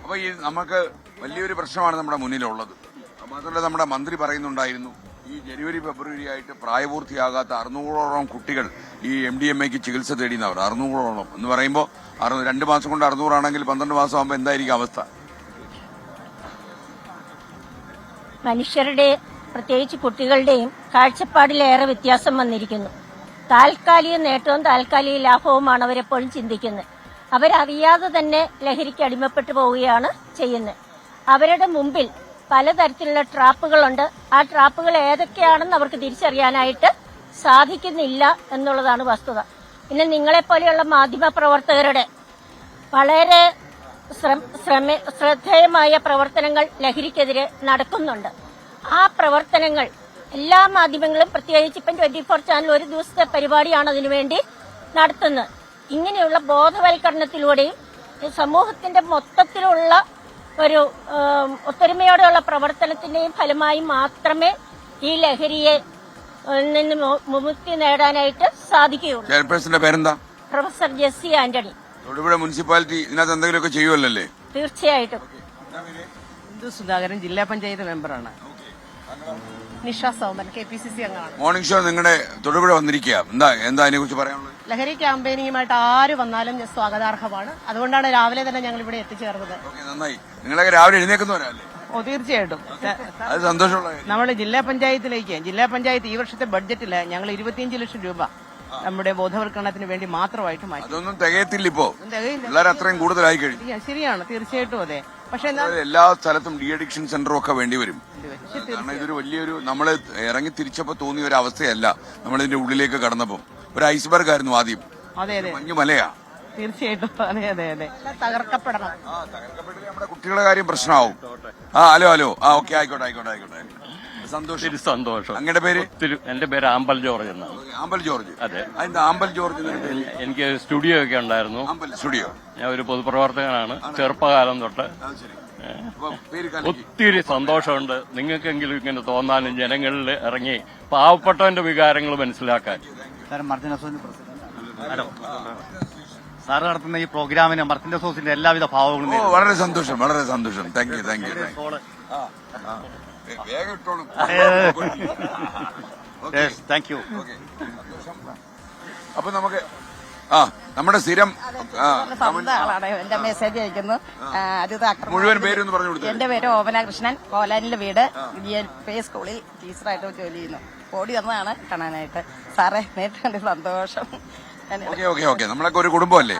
അപ്പൊ ഈ നമുക്ക് വലിയൊരു പ്രശ്നമാണ് നമ്മുടെ മുന്നിലുള്ളത്. മാത്രമല്ല നമ്മുടെ മന്ത്രി പറയുന്നുണ്ടായിരുന്നു ഈ ജനുവരി ഫെബ്രുവരി ആയിട്ട് പ്രായപൂർത്തിയാകാത്ത 600ഓളം കുട്ടികൾ ഈ MDMAക്ക് ചികിത്സ തേടിയെന്നവർ. 600ഓളം എന്ന് പറയുമ്പോൾ 2 മാസം കൊണ്ട് 600 ആണെങ്കിൽ 12 മാസം ആകുമ്പോൾ എന്തായിരിക്കും അവസ്ഥ? മനുഷ്യരുടെ പ്രത്യേകിച്ച് കുട്ടികളുടെയും കാഴ്ചപ്പാടിലേറെ വ്യത്യാസം വന്നിരിക്കുന്നു. താൽക്കാലിക നേട്ടവും താൽക്കാലിക ലാഭവുമാണ് അവരെപ്പോഴും ചിന്തിക്കുന്നത്. അവരറിയാതെ തന്നെ ലഹരിക്ക് അടിമപ്പെട്ടു പോവുകയാണ് ചെയ്യുന്നത്. അവരുടെ മുമ്പിൽ പലതരത്തിലുള്ള ട്രാപ്പുകളുണ്ട്. ആ ട്രാപ്പുകൾ ഏതൊക്കെയാണെന്ന് അവർക്ക് തിരിച്ചറിയാനായിട്ട് സാധിക്കുന്നില്ല എന്നുള്ളതാണ് വസ്തുത. പിന്നെ നിങ്ങളെപ്പോലെയുള്ള മാധ്യമ പ്രവർത്തകരുടെ വളരെ ശ്രദ്ധേയമായ പ്രവർത്തനങ്ങൾ ലഹരിക്കെതിരെ നടക്കുന്നുണ്ട്. ആ പ്രവർത്തനങ്ങൾ എല്ലാ മാധ്യമങ്ങളും, പ്രത്യേകിച്ച് ഇപ്പം 24 ചാനൽ ഒരു ദിവസത്തെ പരിപാടിയാണ് അതിനുവേണ്ടി നടത്തുന്നത്. ഇങ്ങനെയുള്ള ബോധവൽക്കരണത്തിലൂടെയും സമൂഹത്തിന്റെ മൊത്തത്തിലുള്ള ഒരു ഒത്തൊരുമയോടെയുള്ള പ്രവർത്തനത്തിന്റെയും ഫലമായി മാത്രമേ ഈ ലഹരിയെ നിന്ന് മുക്തി നേടാനായിട്ട് സാധിക്കുകയുള്ളൂ. ചെയർപേഴ്സന്റെ പേരെന്താ? പ്രൊഫസർ ജെസ്സി ആന്റണി. തൊടുപുഴ മുനിസിപ്പാലിറ്റി ഇതിനകത്ത് എന്തെങ്കിലുമൊക്കെ ചെയ്യുമല്ലേ? തീർച്ചയായിട്ടും. സുധാകരൻ ജില്ലാ പഞ്ചായത്ത് മെമ്പറാണ്. നിഷ സൗമൻ KPCC അംഗമാണ്. മോർണിംഗ് ഷോ നിങ്ങളുടെ തൊടുപുഴ വന്നിരിക്കുക. എന്താ അതിനെ കുറിച്ച് പറയാനുള്ളത്? ലഹരി ക്യാമ്പയിനിങ്ങുമായിട്ട് ആര് വന്നാലും സ്വാഗതാർഹമാണ്. അതുകൊണ്ടാണ് രാവിലെ തന്നെ ഞങ്ങൾ ഇവിടെ എത്തിച്ചേർന്നത്. നന്നായി. നിങ്ങളൊക്കെ രാവിലെ എഴുന്നേക്കുന്നവരല്ലേ? ഓ, തീർച്ചയായിട്ടും. അത് സന്തോഷമുള്ള. നമ്മൾ ജില്ലാ പഞ്ചായത്ത് ഈ വർഷത്തെ ബഡ്ജറ്റില് ഞങ്ങൾ 25 ലക്ഷം രൂപ നമ്മുടെ ബോധവൽക്കരണത്തിന് വേണ്ടി മാത്രമായിട്ട് മാറ്റി. അതൊന്നും തികയത്തില്ല. ഇപ്പോ പിള്ളേർ അത്രയും കൂടുതലായി കഴിഞ്ഞു. ശരിയാണ്, തീർച്ചയായിട്ടും അതെ. പക്ഷെ എല്ലാ സ്ഥലത്തും ഡി അഡിക്ഷൻ സെന്ററും ഒക്കെ വേണ്ടിവരും. കാരണം ഇതൊരു വലിയൊരു നമ്മൾ ഇറങ്ങി തിരിച്ചപ്പോ തോന്നിയ ഒരു അവസ്ഥയല്ല. നമ്മളിതിന്റെ ഉള്ളിലേക്ക് കടന്നപ്പോ ഒരു ഐസ്ബർഗ് ആയിരുന്നു ആദ്യം. അതെ അതെ, മഞ്ഞു മലയാ. തീർച്ചയായിട്ടും. അതെ അതെ അതെ, തകർക്കപ്പെടണം. നമ്മുടെ കുട്ടികളുടെ കാര്യം പ്രശ്നമാവും. ഹലോ ഓക്കെ, ആയിക്കോട്ടെ. സന്തോഷം. അങ്ങയുടെ പേര്? എന്റെ പേര് ആമ്പൽ ജോർജ് എന്നാണ്. ആമ്പൽ ജോർജ്? അതെ. ആമ്പൽ ജോർജ് എനിക്ക് സ്റ്റുഡിയോ ഒക്കെ ഉണ്ടായിരുന്നു. സ്റ്റുഡിയോ. ഞാൻ ഒരു പൊതുപ്രവർത്തകനാണ്. ചെറുപ്പകാലം തൊട്ട് ഒത്തിരി സന്തോഷമുണ്ട്. നിങ്ങൾക്കെങ്കിലും ഇങ്ങനെ തോന്നാനും ജനങ്ങളിൽ ഇറങ്ങി പാവപ്പെട്ടവന്റെ വികാരങ്ങൾ മനസ്സിലാക്കാൻ. സാറ് നടത്തുന്ന ഈ പ്രോഗ്രാമിന് മർത്തിന്റെ സോസിന്റെ എല്ലാവിധ ഭാവങ്ങളും. വളരെ സന്തോഷം. Thank you. Thank you. അപ്പൊ നമുക്ക് നമ്മുടെ സ്ഥിരം ആളാണ് എന്റെ മെസ്സേജ് അയക്കുന്നു. മുഴുവൻ പേരൊന്ന് പറഞ്ഞു കൊടുത്തു. എന്റെ പേര് ഓമന കൃഷ്ണൻ. കോലാനിലെ വീട്. DLP സ്കൂളിൽ ടീച്ചറായിട്ട് ജോലി ചെയ്യുന്നു. ഓടി വന്നതാണ് കാണാനായിട്ട്. സാറേ, നേരിട്ട് സന്തോഷം. ഓക്കെ. നമ്മളൊക്കെ ഒരു കുടുംബമല്ലേ?